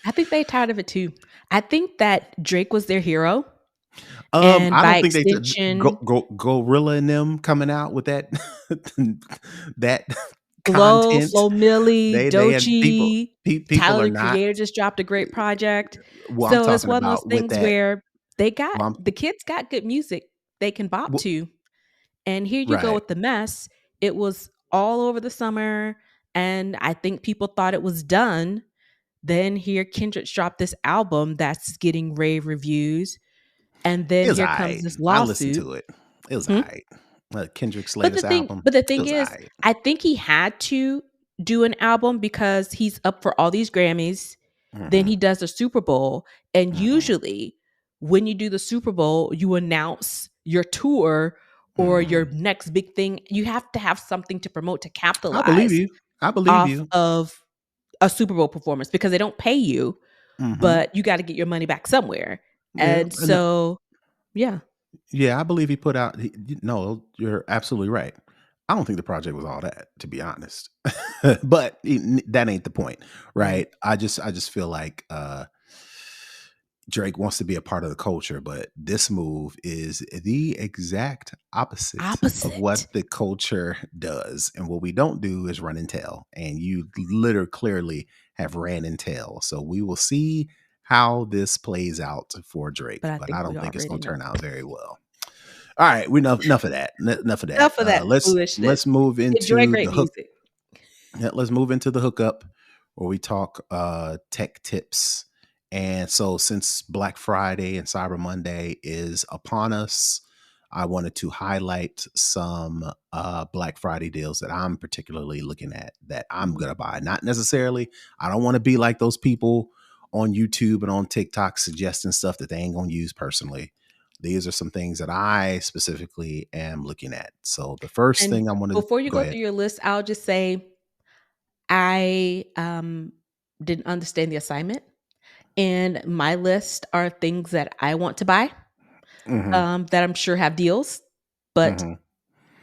I think they tired of it too. I think that Drake was their hero. And I by don't think extension, Gorilla and them coming out with that that Glow, content. Flo Millie, They had Doechii, people Tyler are the not. Creator just dropped a great project. Well, I'm So it's talking one of those about with things that. where Well, I'm, the kids got good music they can bop well, to. And here you go right. with the mess. It was all over the summer. And I think people thought it was done. Then here Kendrick dropped this album that's getting rave reviews. And It then was here comes alright. this I listened lawsuit. to it. It was Hmm? alright. Kendrick's latest album, But the it thing was is, alright. I think he had to do an album because he's up for all these Grammys. Then Mhm, he does the Super Bowl. And mhm, usually when you do the Super Bowl, you announce your tour or your mhm. next big thing. You have to have something to promote to I believe capitalize you. I believe off you. of a Super Bowl performance because they don't pay you, Mhm. but you got to get your money back somewhere. Yeah, And and so, yeah. yeah, I believe he put out no, you're absolutely right. I don't think the project was all that, to be honest. But that ain't the point, Right. right? I just feel like Drake wants to be a part of the culture, but this move is the exact opposite of Opposite. what the culture does. And what we don't do is run and tell. And you literally clearly have ran and tell. So we will see how this plays out for Drake, But I but I think we don't think it's already going to know. turn out very well. All right, we enough of that. Enough of that. Enough of that foolishness. Let's move Enjoy into great the hook. music. Yeah, let's move into the hookup where we talk tech tips. And so since Black Friday and Cyber Monday is upon us, I wanted to highlight some Black Friday deals that I'm particularly looking at that I'm Mhm. gonna buy. Not necessarily, I don't want to be like those people on YouTube and on TikTok suggesting stuff that they ain't gonna use personally. These are some things that I specifically am looking at. So the first And thing I want to before you go go ahead. through your list, I'll just say I, didn't understand the assignment, and my list are things that I want to buy, Hmm. that I'm sure have deals, but Hmm.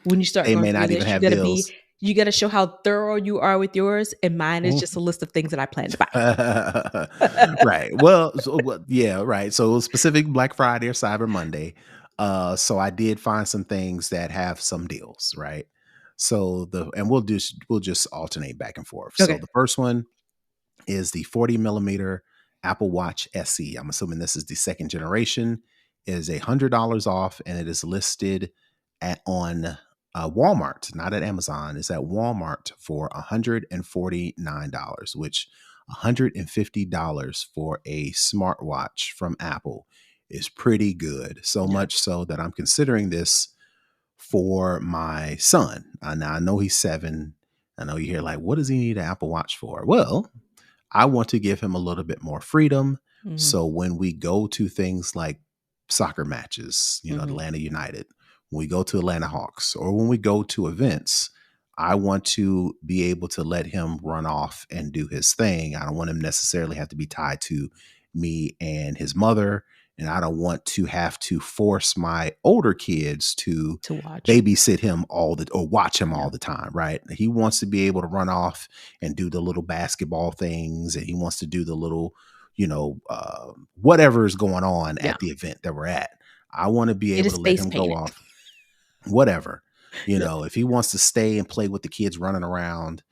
when you start They going may through your not even list, have deals. you gotta show how thorough you are with yours, and mine is just Mhm. a list of things that I plan to buy. Right. Well, yeah, right. So specific Black Friday or Cyber Monday. So I did find some things that have some deals, right? So and we'll just alternate back and forth. So Okay. the first one is the 40 millimeter Apple Watch SE. I'm assuming this is the second generation. It is $100 off, and it is listed on Walmart, not at Amazon. It's at Walmart for $149, which $150 for a smartwatch from Apple is pretty good. So Yeah. much so that I'm considering this for my son. Now I know he's 7. I know you hear like, what does he need an Apple Watch for? Well, I want to give him a little bit more freedom. Mhm, So when we go to things like soccer matches, mhm, Atlanta United, when we go to Atlanta Hawks, or when we go to events, I want to be able to let him run off and do his thing. I don't want him necessarily have to be tied to me and his mother. And I don't want to have to force my older kids to to watch him. babysit him or watch him Yeah, all the time, right? He wants to be able to run off and do the little basketball things, and he wants to do the little whatever is going on yeah. at the event that we're at. I want to be Get able his to let face him go painted. off whatever. Yep. If he wants to stay and play with the kids running around,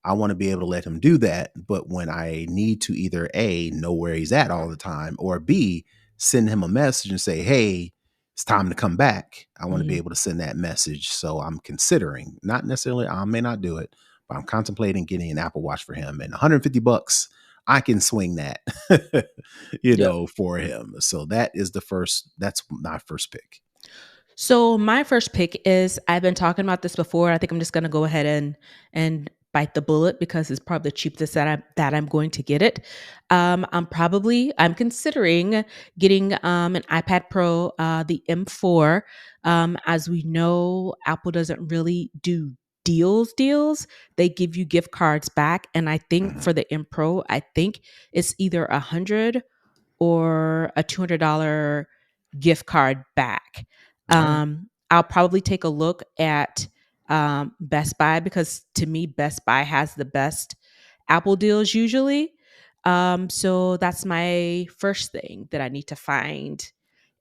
I want to be able to let him do that. But when I need to either A, know where he's at all the time, or B, send him a message and say, hey, it's time to come back, I want to be Mhm. able to send that message. So I'm considering, not necessarily, I may not do it, but I'm contemplating getting an Apple Watch for him. And $150, I can swing that, Yep. for him. So that's my first pick. So my first pick is I've been talking about this before. I think I'm just gonna go ahead and bite the bullet because it's probably the cheapest that I'm going to get it. I'm considering getting an iPad Pro, the M4. As we know, Apple doesn't really do deals. They give you gift cards back, and I think Mhm. for the M Pro, I think it's either 100 or a $200 gift card back. All right. I'll probably take a look at Best Buy because to me, Best Buy has the best Apple deals usually. So that's my first thing that I need to find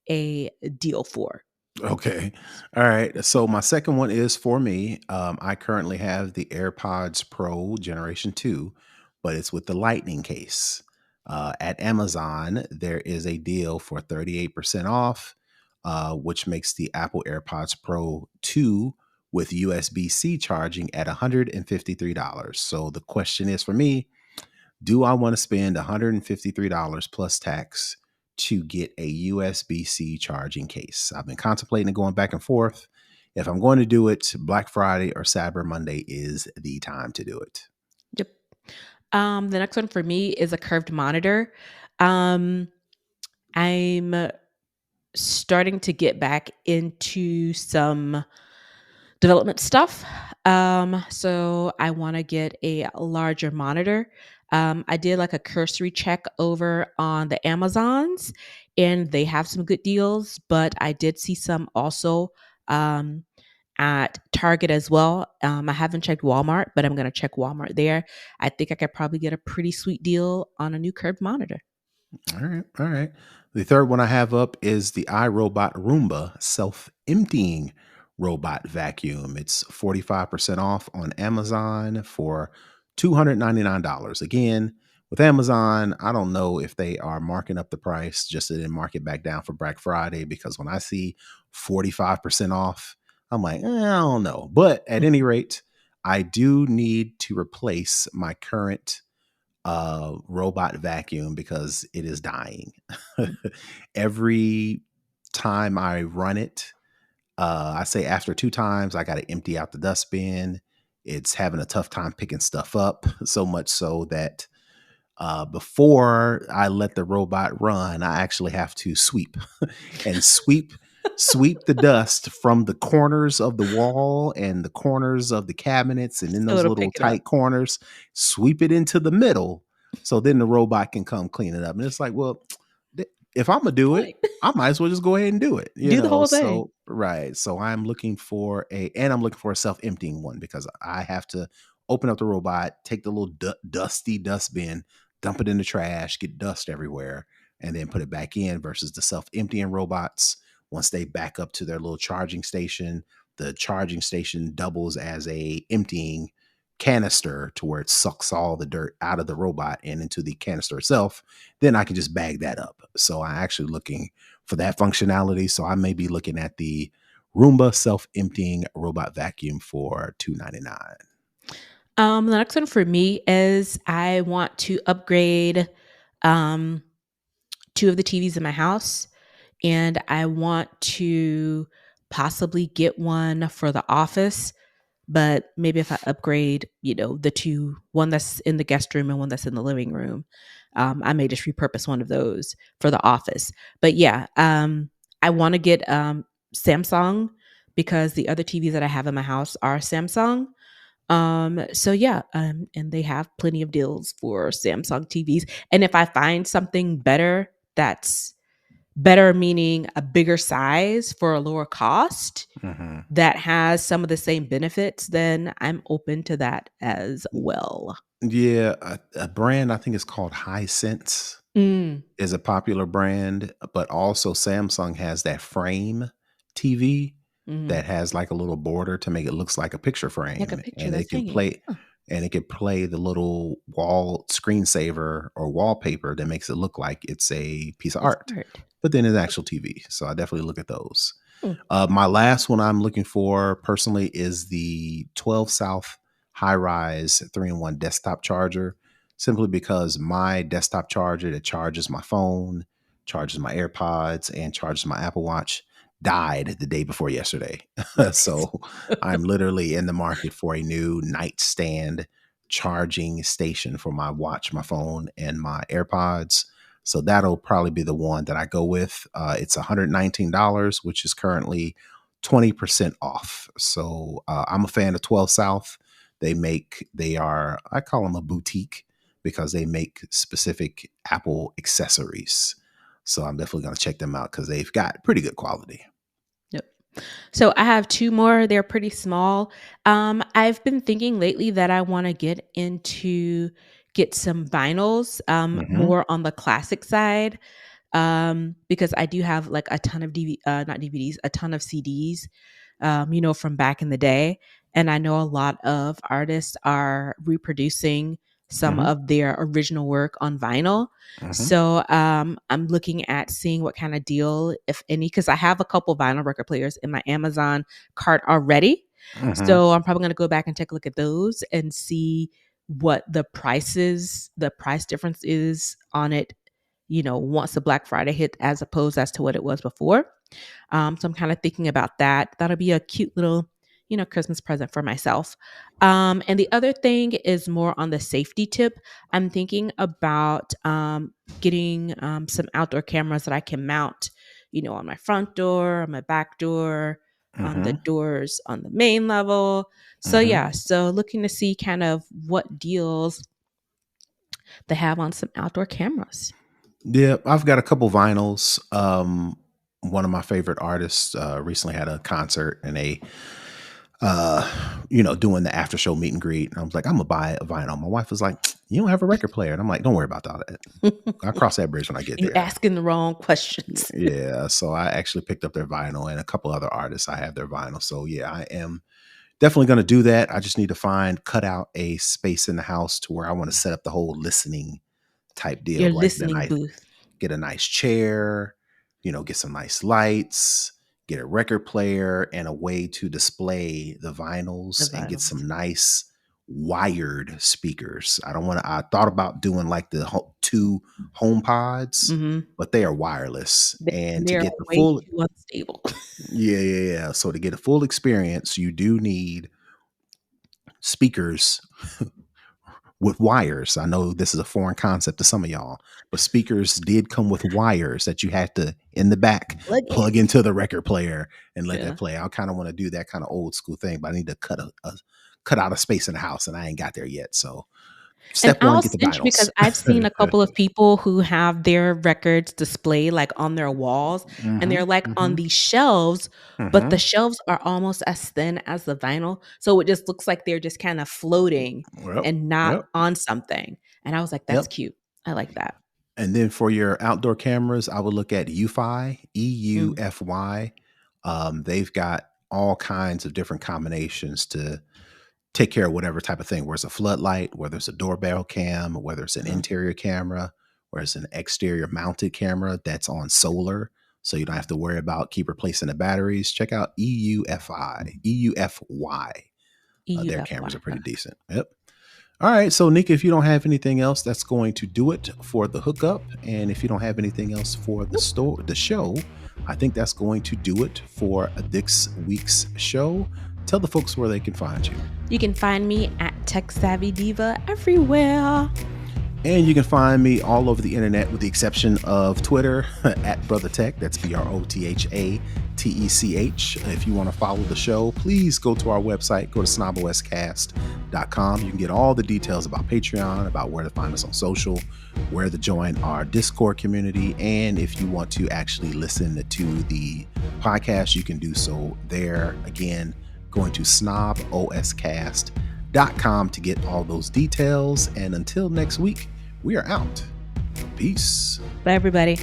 a deal for. Okay. All right. So my second one is for me. I currently have the AirPods Pro Generation 2, but it's with the Lightning case. At Amazon, there is a deal for 38% off, which makes the Apple AirPods Pro 2 with USB-C charging at $153. So the question is for me, do I want to spend $153 plus tax to get a USB-C charging case? I've been contemplating going back and forth. If I'm going to do it, Black Friday or Cyber Monday is the time to do it. Yep. The next one for me is a curved monitor. Um, I'm starting to get back into some development stuff. So I want to get a larger monitor. I did like a cursory check over on the Amazons, and they have some good deals, but I did see some also um, at Target as well. I haven't checked Walmart, but I'm going to check Walmart there. I think I could probably get a pretty sweet deal on a new curved monitor. All right. All right. The third one I have up is the iRobot Roomba self-emptying robot vacuum. It's 45% off on Amazon for $299. Again, With Amazon, I don't know if they are marking up the price just to then mark it back down for Black Friday, because when I see 45% off, I'm like, I don't know. But at any rate, I do need to replace my current robot vacuum because it is dying. Every time I run it, I say after 2 times, I got to empty out the dustbin. It's having a tough time picking stuff up, so much so that before I let the robot run, I actually have to sweep and sweep the dust from the corners of the wall and the corners of the cabinets and in So those it'll little pick it up. tight corners, sweep it into the middle. So then the robot can come clean it up. And it's like, well, if I'm gonna do it, Right. I might as well just go ahead and do it, Do the whole thing. So right. So I'm looking for a self-emptying one, because I have to open up the robot, take the little dusty dustbin, dump it in the trash, get dust everywhere, and then put it back in, versus the self-emptying robots. Once they back up to their little charging station, the charging station doubles as a emptying canister to where it sucks all the dirt out of the robot and into the canister itself. Then I can just bag that up. So I'm actually looking for that functionality. So I may be looking at the Roomba self-emptying robot vacuum for $299. The next one for me is I want to upgrade um, two of the TVs in my house, and I want to possibly get one for the office. But maybe if I upgrade, the two, one that's in the guest room and one that's in the living room, I may just repurpose one of those for the office. But yeah, I want to get Samsung, because the other TVs that I have in my house are Samsung. So yeah, and they have plenty of deals for Samsung TVs. And if I find something better, that's better meaning a bigger size for a lower cost, Mm-hmm. that has some of the same benefits, then I'm open to that as well. Yeah, a brand I think is called Hisense Mm, is a popular brand, but also Samsung has that frame TV mhm. that has like a little border to make it looks like a picture Like a frame, picture and it that's can hanging. play Huh, the little wall screensaver or wallpaper that makes it look like it's a piece of it's art, art. but then it's actual TV. So I definitely look at those. Hmm. My last one I'm looking for personally is the 12 South high rise 3-in-1 desktop charger, simply because my desktop charger that charges my phone, charges my AirPods, and charges my Apple Watch died the day before yesterday. So I'm literally in the market for a new nightstand charging station for my watch, my phone, and my AirPods. So that'll probably be the one that I go with. It's $119, which is currently 20% off. So I'm a fan of 12 South. I call them a boutique because they make specific Apple accessories. So I'm definitely going to check them out because they've got pretty good quality. Yep. So I have two more. They're pretty small. I've been thinking lately that I want to get some vinyls, Hmm. more on the classic side, because I do have like a ton of not DVDs, a ton of CDs, from back in the day. And I know a lot of artists are reproducing some Hmm. of their original work on vinyl. Hmm. So I'm looking at seeing what kind of deal, if any, because I have a couple vinyl record players in my Amazon cart already. Hmm. So I'm probably going to go back and take a look at those and see what the price difference is on it, once the Black Friday hit, as opposed as to what it was before. So I'm kind of thinking about that. That'll be a cute little, Christmas present for myself. And the other thing is more on the safety tip. I'm thinking about getting some outdoor cameras that I can mount, on my front door, on my back door, on the Hmm. doors on the main level. So Hmm. yeah, so looking to see kind of what deals they have on some outdoor cameras. Yeah, I've got a couple vinyls. One of my favorite artists recently had a concert, and doing the after show meet and greet. And I was like, I'm gonna buy a vinyl. My wife was like, you don't have a record player. And I'm like, don't worry about all that. I'll cross that bridge when I get You there. asking the wrong questions. Yeah. So I actually picked up their vinyl, and a couple other artists I have their vinyl. So yeah, I am definitely going to do that. I just need to cut out a space in the house to where I want to set up the whole listening type deal, Your like listening booth. get a nice chair, get some nice lights, get a record player and a way to display the vinyls, and get some nice wired speakers. I thought about doing like the two home pods, but they are wireless. And to They're get the way full, too unstable. yeah. So to get a full experience, you do need speakers with wires. I know this is a foreign concept to some of y'all, but speakers did come with wires that you had to, in the back, plug into the record player and let that play. I kind of want to do that kind of old school thing, but I need to cut out a space in the house, and I ain't got there yet. So step one, get the vinyls. Because I've seen a couple of people who have their records displayed like on their walls, and they're like on these shelves, but the shelves are almost as thin as the vinyl. So it just looks like they're just kind of floating and not on something. And I was like, that's cute. I like that. And then for your outdoor cameras, I would look at EUFY, EUFY. They've got all kinds of different combinations to take care of whatever type of thing, whether it's a floodlight, whether it's a doorbell cam, whether it's an interior camera, whether it's an exterior mounted camera that's on solar, so you don't have to worry about keep replacing the batteries. Check out EUFY. Their cameras are pretty decent. Yep. All right. So, Nika, if you don't have anything else, that's going to do it for the hookup. And if you don't have anything else for the show, I think that's going to do it for this week's show. Tell the folks where they can find you. You can find me at Tech Savvy Diva everywhere. And you can find me all over the internet with the exception of Twitter at Brother Tech. That's BROTHATECH. If you want to follow the show, please go to our website, go to snoboscast.com. You can get all the details about Patreon, about where to find us on social, where to join our Discord community. And if you want to actually listen to the podcast, you can do so there. Again, going to snoboscast.com to get all those details. And until next week, we are out. Peace. Bye, everybody.